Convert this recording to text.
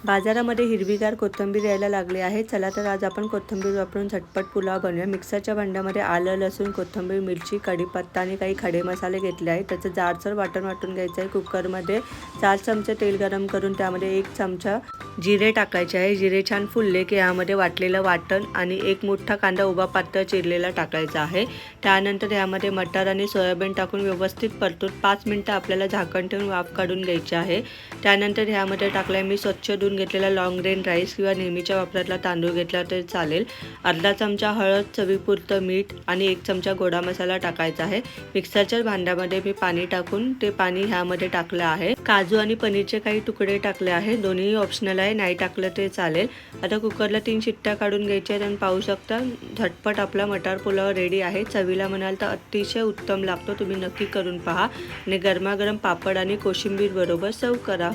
बाजारामध्ये हिरवीगार कोथिंबीर यायला लागली आहे। चला तर आज आपण कोथिंबीर वापरून झटपट पुलाव बनवूया। मिक्सरच्या भांड्यामध्ये आलं, लसूण, कोथिंबीर, मिरची, कढीपत्ता आणि काही खडे मसाले घेतले आहेत। त्याचं जाडसर वाटून घ्यायचं आहे। कुकरमध्ये 4 चमचे तेल गरम करून त्यामध्ये 1 चमचा जिरे टाकायचे आहे। जिरे छान फुलले की यामध्ये वाटलेलं वाटण आणि 1 मोठा कांदा उभा पातळ चिरलेला टाकायचा आहे। त्यानंतर यामध्ये मटार आणि सोयाबीन टाकून व्यवस्थित परतून 5 मिनिटं आपल्याला झाकण ठेवून वाफ काढून घ्यायची आहे। त्यानंतर यामध्ये टाकलाय मी स्वच्छ धुवून घेतलेला लॉंग ग्रेन राईस किंवा नेहमीच्या वापरातला तांदूळ घेतला तरी चालेल। अर्धा चमचा हळद, चवीपुरतं मीठ आणि 1 चमचा गोडा मसाला टाकायचा आहे। मिक्सरच्या भांड्यामध्ये मी पाणी टाकून ते पाणी ह्यामध्ये टाकलं आहे। काजू आणि पनीरचे काही तुकडे टाकले आहे। दोन्ही ऑप्शनल आहे, नाही टाकलं ते चालेल। आता कुकरला 3 शिट्ट्या काढून घ्यायच्या आहेत आणि पाहू शकता झटपट आपला मटार पुलाव रेडी आहे। चवीला म्हणाल तर अतिशय उत्तम लागतो, तुम्ही नक्की करून पहा आणि गरमागरम पापड आणि कोशिंबीर बरोबर सर्व करा।